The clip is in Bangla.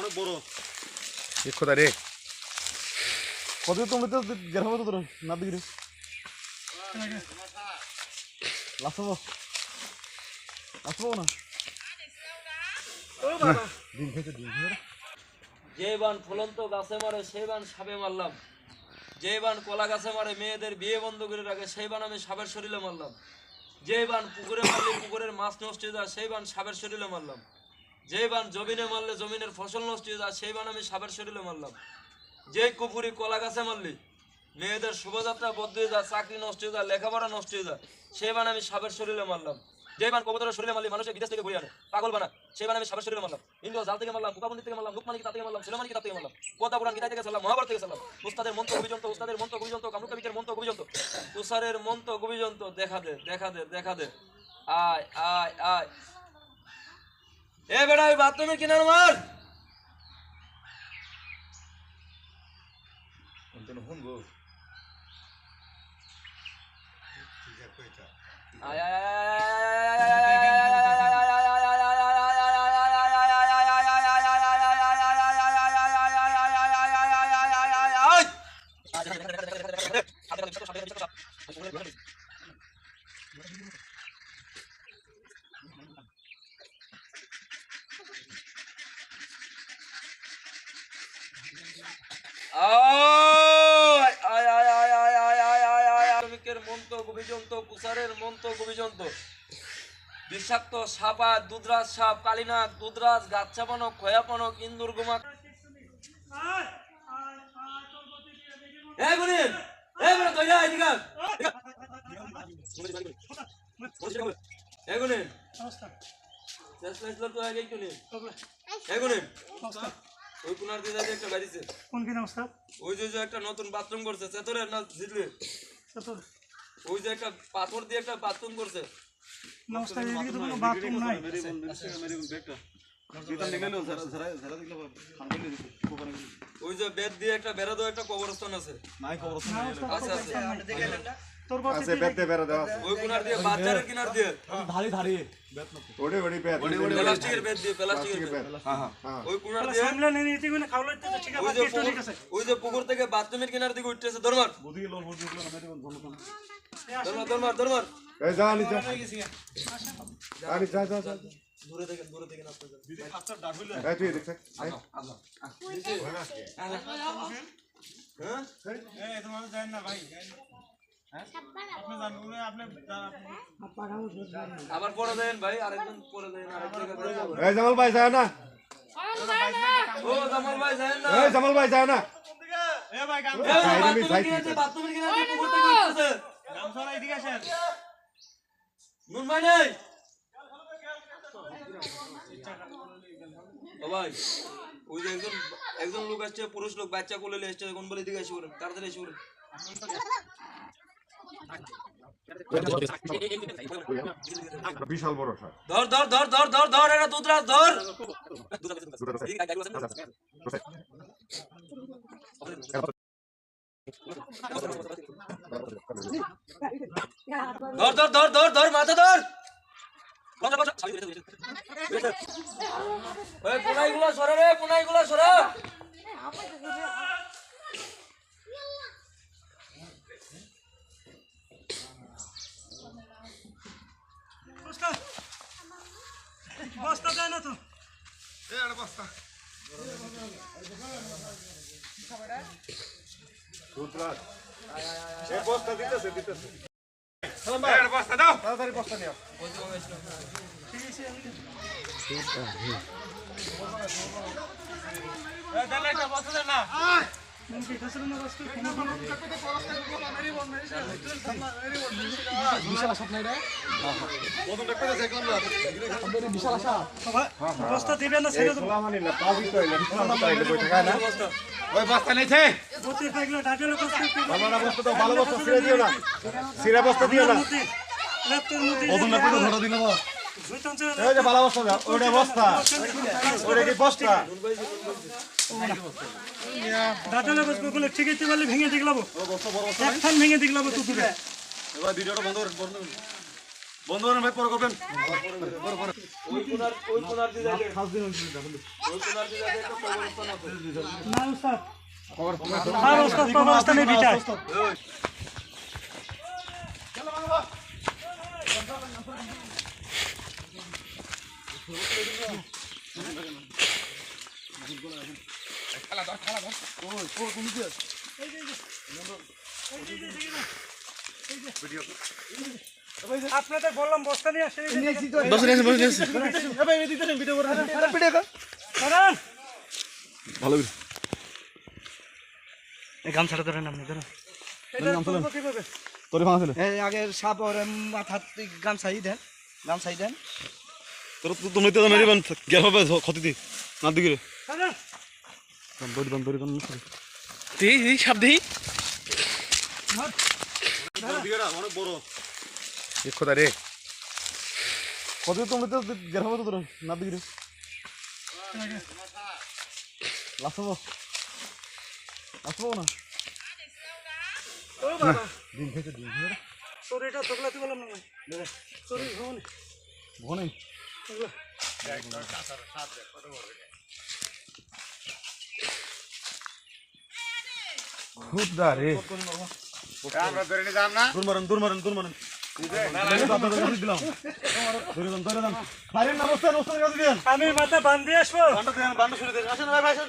অনেক বড় খোদা রে কত তোমরা তো গেরাম তো তোর না দিগরে লাসবো না ও বাবা দিন খেতে যে বান ফুলন্ত গাছে মারে সেই বান সাপে মারলাম, যে বান কলা গাছে মারে মেয়েদের বিয়ে বন্ধ করে রাখে সেই বান আমি সাপের শরীরে মারলাম, যে বান পুকুরে মারলে পুকুরের মাছ নষ্ট হয়ে যায় সেই বান সাপের শরীরে মারলাম, যে বান জমিনে মারলে জমিনের ফসল নষ্ট হয়ে যায় সেই বান আমি সাপের শরীরে মারলাম, যে কুপুরি কলা গাছে মারলি মেয়েদের শুভযাত্রা বদলে হয়ে যায়, চাকরি নষ্ট হয়ে যায়, লেখাপড়া নষ্ট হয়ে যায় সেই বান আমি সাপের শরীরে মারলাম, যে বান কবুতরের শরীরে মারলি মানুষের বিদেশ থেকে ঘুরে আনে পাগল বানা সেই বান আমি সাপের শরীরে মারলাম, ইন্দ্র জাল থেকে মারলাম, মুকাবন্দি থেকে মারলাম, লুকমানি কিতাব থেকে মারলাম, সুলেমানি কিতাব থেকে মারলাম, কথা পুরাণ গীতা থেকে সারলাম, মহাভারত থেকে সারলাম, উস্তাদের মন্ত্র অভিযন্ত, উস্তাদের মন্ত্র অভিযন্ত, কামরুকাবিকের মন্ত্র অভিযন্ত, তুষারের মন্ত্র অভিযন্ত, দেখা দে দেখা দে দেখা দে আয় আয় আয় এ বেটা ওই বাথরুমের কিনার মার আয় আয় বিষাক্ত সাপা দুধরাজ সাপ কালিনাগ দুধরাজ গাছাপানক খয়াপানক ইন্দুর গুমা একটা নতুন বাথরুম করছে ওই যে একটা পাথর দিয়ে একটা বাথরুম করছে ওই যে বেদ দিয়ে একটা বেড়া দেওয়া একটা কবরস্থান আছে ওই কোনার দিয়ে বাজারের কিনার দিয়ে ওই যে পুকুর থেকে বাথরুমের কিনার দিকে উঠতেছে ধর্মার ধর্মার ধর্মার দূরে দেখেন দূরে দেখেন আবার পরে দেন ভাই আরেকজন পরে দেন জামাল ভাই যায় না ও জামাল ভাই যায় না জামাল ভাই যায় না বাথরুমের কিনারে পুকুর থেকে উঠতেছে গামছালা এদিকে আসেন নুন ভাই নাই ও ভাই ওই যে একজন লোক আসছে পুরুষ লোক বাচ্চা কোলে নিয়ে আসছে কোন বলে এদিকে এসে পড়েন তাড়াতাড়ি এসে পড়েন বিশাল বড় ধর ধর ধর ধর ধর ধর এটা দুধরাজ ধর ধর ধর ধর ধর ধর মাথা ধর পুনাইগুলো সরা রে পুনাইগুলো সরা বস্তা দেয় না তো বস্তা বস্তা দিতেছে বস্তা দাও তাড়াতাড়ি বস্তা নিও বস্তা দিবেন না ছেড়ে দেবো ওই বস্তা নেছে ভালো বস্তা ছিঁড়ে দিও না ছিঁড়ে বস্তা দিও না ধরো দিল এই যে ভালো বস্তা দাও ওটা বস্তা ওটা কি বস্তা ডাটালে বসবো বলে ঠিক আছে বলে ভেঙে দেখলাম একখান ভেঙে দেখলাম তো দূরে এবার ভিডিওটা বন্ধ বন্ধ করেন ভাই, পরে করবেন। ওই কোনার দিয়ে যাবে খাস দিন হইছে দেখুন ওই কোনার দিয়ে যাবে একটা কবরস্থান আছে না উস্তাদ আর উস্তাদ কবরস্থানে বিটায় আপনাদের বললাম বস্তা নিয়ে আসে ভালো করে গামছাটা ধরেন আপনি ধরেন কিভাবে তোরে ভাঙা ছিল আগে সাপ ওর মাথা গান চাই দেন গান চাই দেন তোর তুমি তো মেরিবান গেল হবে ক্ষতি দি না দিকে দড়ি বান সাপ দিই অনেক বড় খোদা রে কত তুমি তো গেল হবে তোর না দিকে লাসবো না ও বাবা দিন থেকে দিন তোর এটা তোগলাতে বললাম না তোর ভুল ভনে খুদা রে আমরা ধরে নিয়ে যান না। দূর মারেন দিলাম ধরে দাম খাইরেন না বস্তা কাছে দিন আমি মাথা বান্ধি আসবো বান্ডা শুরু দেন আসেন ভাই আসেন